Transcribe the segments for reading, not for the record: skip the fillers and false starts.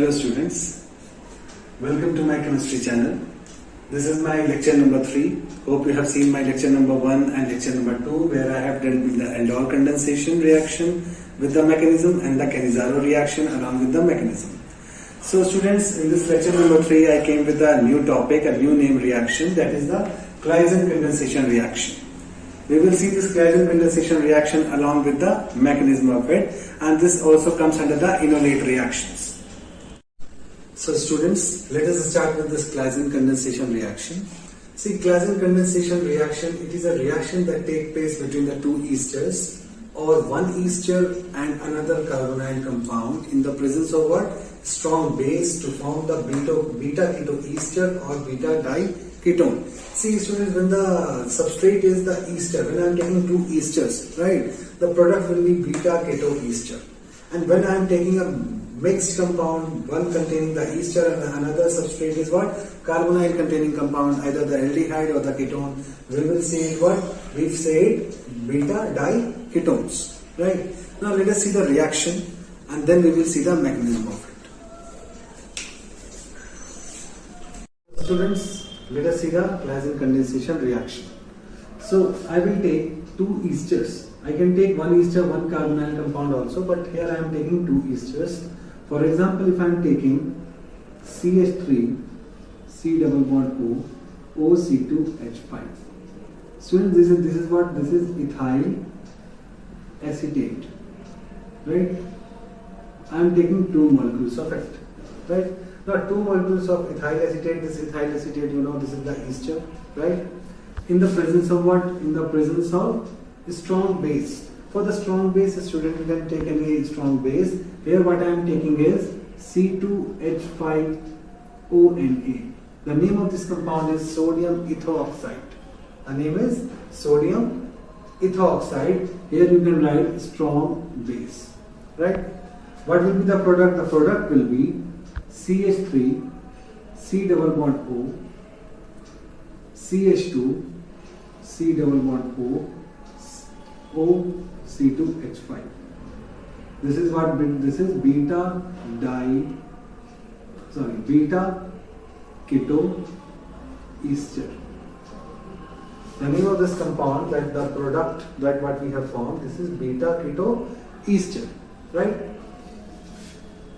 Hello students, welcome to my chemistry channel. This is my lecture number 3. Hope you have seen my lecture number 1 and lecture number 2 where I have dealt with the aldol condensation reaction with the mechanism and the Cannizzaro reaction along with the mechanism. So students, in this lecture number 3 I came with a new topic, a new name reaction, that is the Claisen condensation reaction. We will see this Claisen condensation reaction along with the mechanism of it, and this also comes under the enolate reactions. So students, let us start with this Claisen condensation reaction. See, Claisen condensation reaction, it is a reaction that takes place between the two esters or one ester and another carbonyl compound in the presence of what? Strong base to form the beta ketoester or beta diketone. See students, when the substrate is the ester, when I am taking two esters, right, the product will be beta ketoester. And when I am taking a mixed compound, one containing the ester and another substrate is what? Carbonyl containing compound, either the aldehyde or the ketone, we will say what? We've said beta diketones, right? Now let us see the reaction and then we will see the mechanism of it. Students, let us see the Claisen condensation reaction. So I will take two esters. I can take one ester, one carbonyl compound also, but here I am taking two esters. For example, if I am taking CH3, C double bond O, OC2H5. Students, this is what? This is ethyl acetate, right? I am taking two molecules of it, right? Now, two molecules of ethyl acetate. This ethyl acetate, you know, this is the ester, right? In the presence of what? In the presence of strong base. For the strong base, student, you can take any strong base. Here what I am taking is C2H5ONa. The name of this compound is sodium ethoxide. The name is sodium ethoxide. Here you can write strong base, right? What will be the product? The product will be CH3, C double bond O, CH2, C double bond O, OC2H5. This is what? This is beta ketoester. The name of this compound, that the product that what we have formed, this is beta ketoester, right?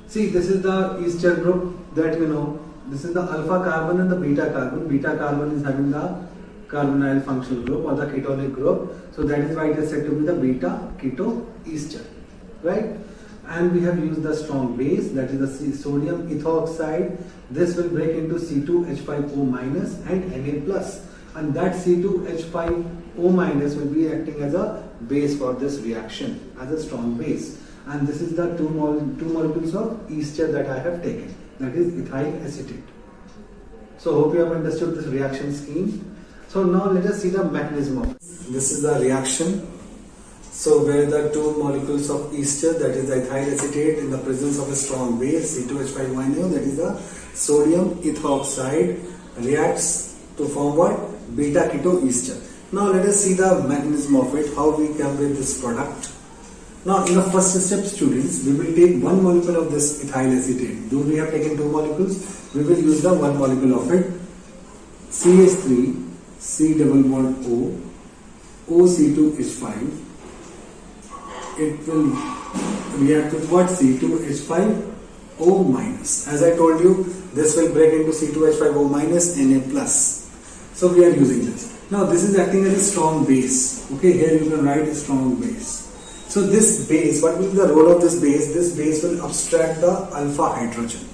See, this is the ester group that you know. This is the alpha carbon and the beta carbon. Beta carbon is having the carbonyl functional group or the ketonic group. So that is why it is said to be the beta ketoester, right? And we have used the strong base, that is the sodium ethoxide. This will break into C2H5O minus and Na plus. And that C2H5O minus will be acting as a base for this reaction, as a strong base. And this is the two molecules of ester that I have taken, that is ethyl acetate. So hope you have understood this reaction scheme. So now let us see the mechanism of it. This is the reaction. So where the two molecules of ester, that is ethyl acetate, in the presence of a strong base C2H5ONa, that is the sodium ethoxide, reacts to form what? Beta ketoester. Now let us see the mechanism of it, how we come with this product. Now in the first step, students, we will take one molecule of this ethyl acetate. Though we have taken two molecules, we will use the one molecule of it. CH3, C double bond O, OC2H5. It will react with what? C2H5O minus. As I told you, this will break into C2H5O minus Na plus. So we are using this. Now this is acting as a strong base. Okay, here you can write a strong base. So this base, what will be the role of this base? This base will abstract the alpha hydrogen.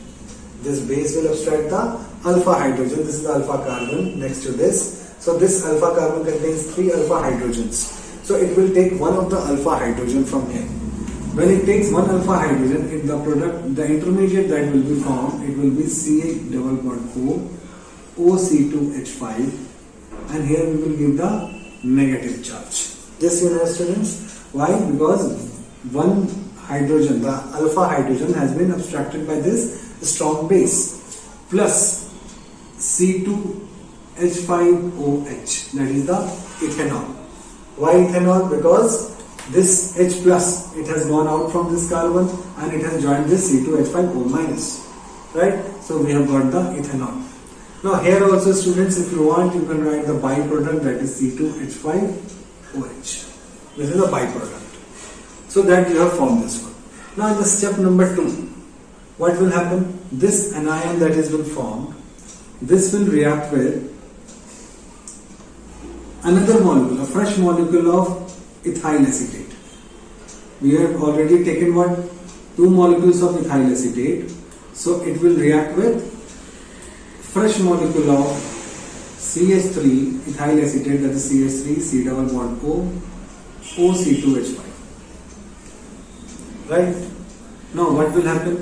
This base will abstract the alpha hydrogen. This is the alpha carbon next to this. So this alpha carbon contains 3 alpha hydrogens. So it will take one of the alpha hydrogen from here. When it takes one alpha hydrogen, in the product, the intermediate that will be formed, it will be CH double bond O, OC2H5, and here we will give the negative charge. This you know, students. Why? Because one hydrogen, the alpha hydrogen, has been abstracted by this strong base plus C2H5OH, that is the ethanol. Why ethanol? Because this H plus, it has gone out from this carbon and it has joined this C2H5O minus. right? So we have got the ethanol. Now here also students, if you want, you can write the byproduct, that is C2H5OH. This is a byproduct. So that you have formed this one. Now in the step number 2, what will happen? This anion that is been formed, this will react with another molecule, a fresh molecule of ethyl acetate. We have already taken what? 2 molecules of ethyl acetate. So it will react with fresh molecule of CH3 ethyl acetate, that is CH3 C double bond O OC2H5. Right? Now what will happen?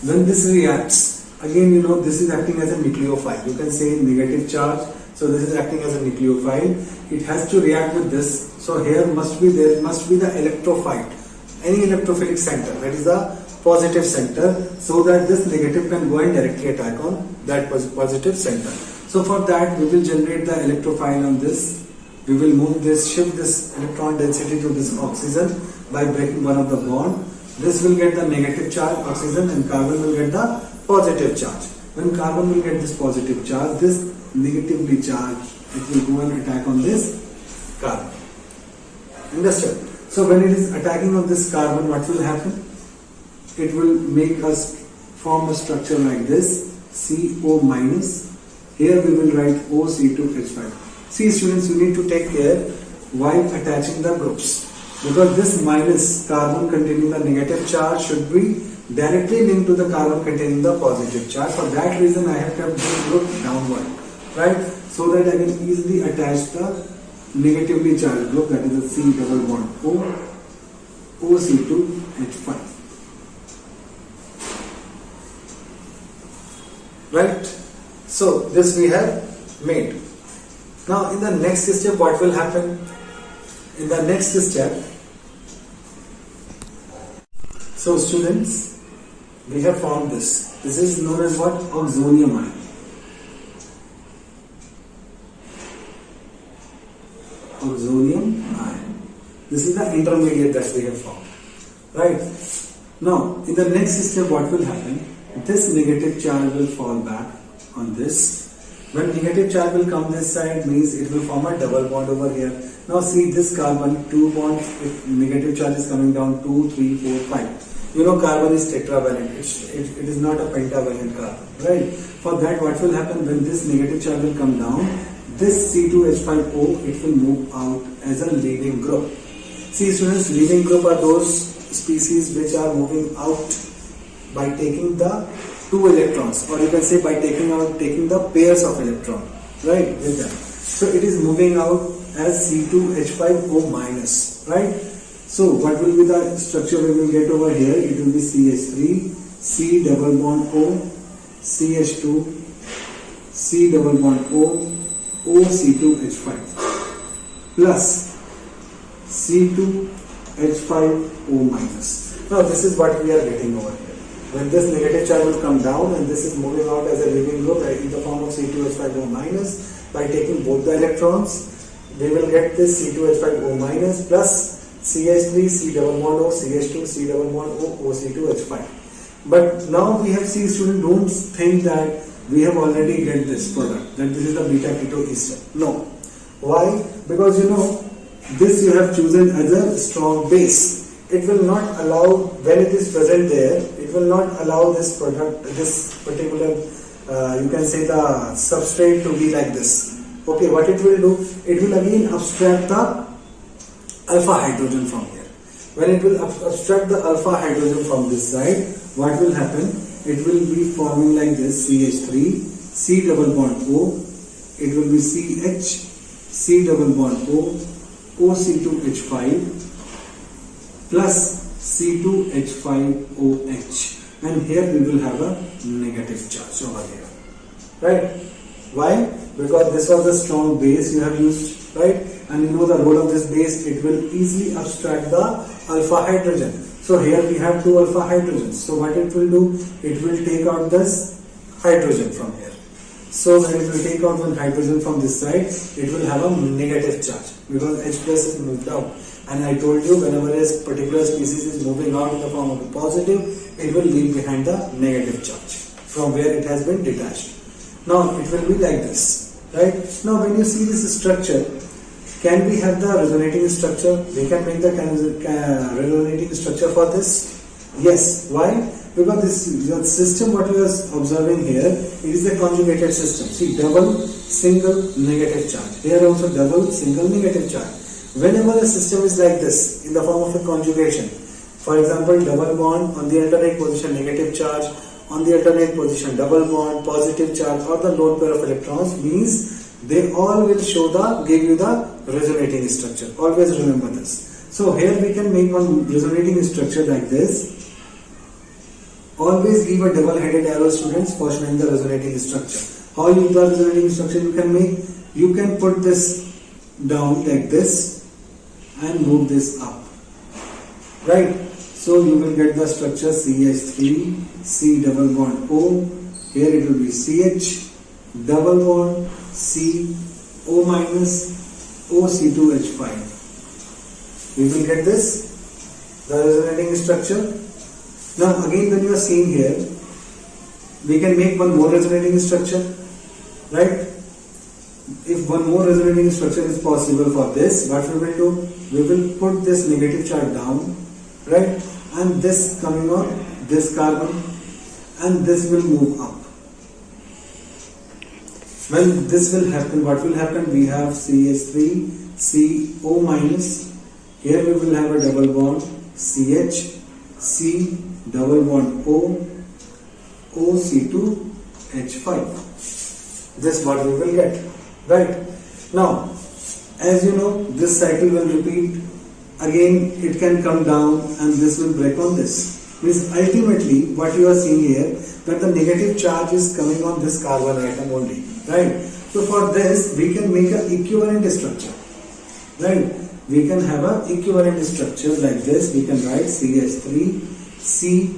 When this reacts, again you know this is acting as a nucleophile. You can say negative charge. So this is acting as a nucleophile. It has to react with this. So here there must be the electrophile, any electrophilic center, that is the positive center, so that this negative can go and directly attack on that positive center. So for that we will generate the electrophile on this. We will move this, shift this electron density to this oxygen by breaking one of the bond. This will get the negative charge oxygen and carbon will get the positive charge. When carbon will get this positive charge, this negatively charged, it will go and attack on this carbon. Understood? So when it is attacking on this carbon, what will happen? It will make us form a structure like this, CO minus. Here we will write OC2H5. See students, you need to take care while attaching the groups, because this minus carbon containing the negative charge should be directly linked to the carbon containing the positive charge. For that reason I have kept this group downward, right? So that I can easily attach the negatively charged group, that is the C double bond O OC2H5. Right? So this we have made. Now in the next step what will happen? In the next step, so students, we have formed this. This is known as what? Oxonium ion. Oxonium ion. This is the intermediate that we have formed. Right? Now in the next step what will happen? This negative charge will fall back on this. When negative charge will come this side, means it will form a double bond over here. Now see this carbon, 2 bonds, if negative charge is coming down, 2, 3, 4, 5. You know carbon is tetravalent, it is not a pentavalent carbon, right? For that what will happen? When this negative charge will come down, this C2H5O, it will move out as a leaving group. See students, leaving group are those species which are moving out by taking the 2 electrons, or you can say by taking the pairs of electron, right, with them. So it is moving out as C2H5O minus, right? So what will be the structure we will get over here? It will be CH3, C double bond O, CH2, C double bond O, OC2H5 plus C2H5O minus. Now this is what we are getting over here. When this negative charge will come down and this is moving out as a leaving group in the form of C2H5O minus, by taking both the electrons, we will get this C2H5O minus plus CH3 C double bond O, CH2 C double bond O, OC2H5. But now we have seen, students, don't think that we have already get this product, that this is the beta keto ester. No. Why? Because you know, this you have chosen as a strong base. It will not allow, when it is present there, it will not allow this product, this particular, you can say the substrate to be like this. Okay, what it will do? It will again abstract the alpha hydrogen from here. When it will abstract the alpha hydrogen from this side, what will happen? It will be forming like this, CH3, C double bond O, it will be CH, C double bond O, OC2H5 plus C2H5OH, and here we will have a negative charge over here, right? Why? Because this was the strong base you have used, right? And you know the role of this base, it will easily abstract the alpha hydrogen. So here we have 2 alpha hydrogens. So what it will do? It will take out this hydrogen from here. So when it will take out one hydrogen from this side, it will have a negative charge because H plus is moved out. And I told you, whenever a particular species is moving out in the form of a positive, it will leave behind the negative charge from where it has been detached. Now it will be like this, right? Now when you see this structure, can we have the resonating structure? We can make the resonating structure for this. Yes. Why? Because this system, what you are observing here, it is a conjugated system. See, double, single, negative charge. Here also double, single, negative charge. Whenever a system is like this, in the form of a conjugation, for example, double bond, on the alternate position negative charge, on the alternate position double bond, positive charge, or the lone pair of electrons, means they all will give you the resonating structure. Always remember this. So here we can make one resonating structure like this. Always give a double-headed arrow, students, for showing the resonating structure. How you the resonating structure you can make? You can put this down like this and move this up. Right? So you will get the structure CH3, C double bond O. Here it will be CH double bond C O minus OC2H5. We will get this, the resonating structure. Now again, when you are seeing here, we can make one more resonating structure, right? If one more resonating structure is possible for this, what we will do? We will put this negative charge down, right? And this coming on this carbon, and this will move up. When this will happen, what will happen? We have CH3, CO minus. Here we will have a double bond CH, C double bond O, OC2H5. This is what we will get, right? Now, as you know, this cycle will repeat. Again, it can come down and this will break on this. Means ultimately, what you are seeing here, that the negative charge is coming on this carbon atom only, right? So for this, we can make an equivalent structure, right? We can have an equivalent structure like this. We can write CH3, C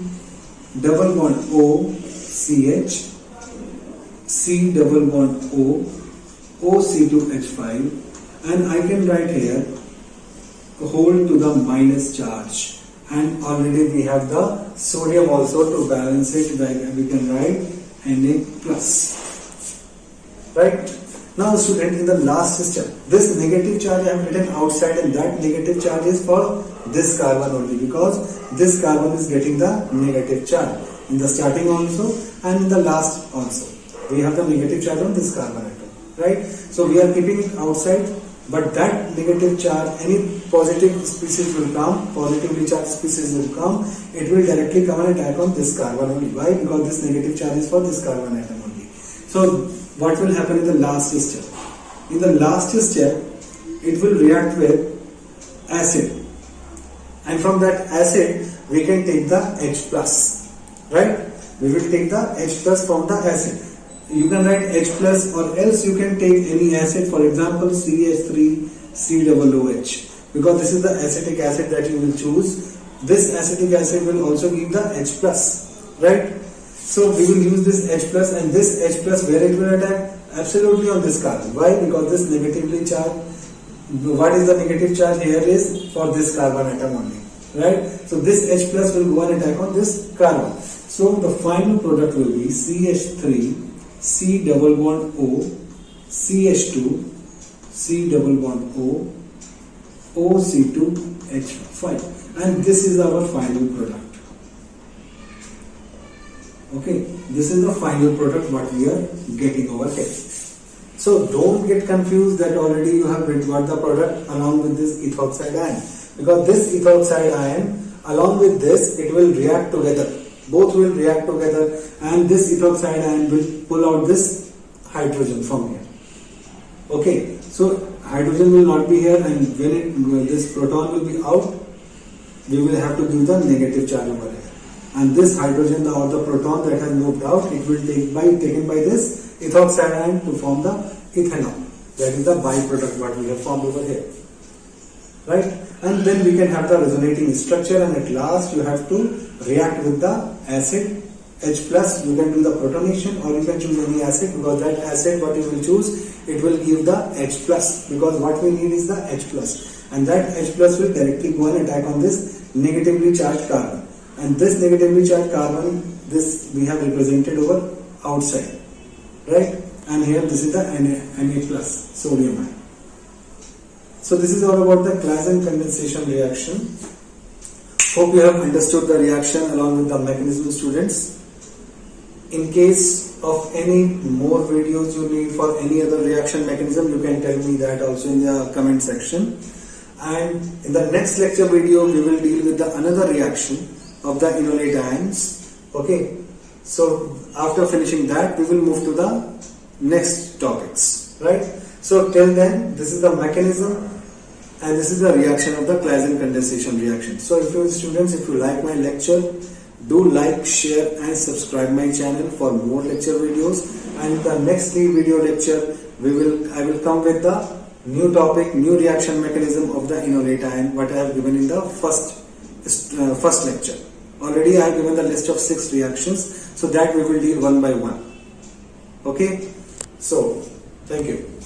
double bond O, CH, C double bond O, OC2H5, and I can write here hold to the minus charge, and already we have the sodium also to balance it. We can write Na plus, right? Now student, in the last step, this negative charge I have written outside, and that negative charge is for this carbon only, because this carbon is getting the negative charge in the starting also and in the last also. We have the negative charge on this carbon atom, right? So we are keeping it outside, but that negative charge, any positive species will come, positively charged species will come, it will directly come and attack on this carbon only. Why? Because this negative charge is for this carbon atom only. So what will happen in the last step? In the last step, it will react with acid, and from that acid we can take the H plus, right? We will take the H plus from the acid. You can write H plus, or else you can take any acid, for example CH3, COOH, because this is the acetic acid that you will choose. This acetic acid will also give the H plus, right? So we will use this H plus, and this H plus, where it will attack? Absolutely on this carbon. Why? Because this negatively charged. What is the negative charge here is for this carbon atom only, right? So this H plus will go and attack on this carbon. So the final product will be CH3, C double bond O, CH2, C double bond O, OC2H5, and this is our final product. Okay, this is the final product what we are getting over here. So don't get confused that already you have got the product along with this ethoxide ion, because this ethoxide ion along with this, it will react together. Both will react together, and this ethoxide ion will pull out this hydrogen from here. Okay, so hydrogen will not be here, and when this proton will be out, we will have to give the negative charge over here. And this hydrogen or the proton that has moved out, it will taken by this ethoxide ion to form the ethanol. That is the byproduct what we have formed over here, right? And then we can have the resonating structure, and at last you have to react with the acid H plus. You can do the protonation, or you can choose any acid, because that acid what you will choose, it will give the H plus, because what we need is the H plus, and that H plus will directly go and attack on this negatively charged carbon. and this negatively charged carbon, this we have represented over outside, right? And here this is the Na plus sodium ion. So this is all about the Claisen condensation reaction. Hope you have understood the reaction along with the mechanism, students. In case of any more videos you need for any other reaction mechanism, you can tell me that also in the comment section. And in the next lecture video, we will deal with the another reaction of the enolate ions. Okay. So after finishing that, we will move to the next topics, right? So till then, this is the mechanism and this is the reaction of the Claisen condensation reaction. So if you students, if you like my lecture, do like, share and subscribe my channel for more lecture videos. And the next video lecture, I will come with the new topic, new reaction mechanism of the enolate ion, what I have given in the first lecture. Already I have given the list of 6 reactions, so that we will deal one by one. Okay, so thank you.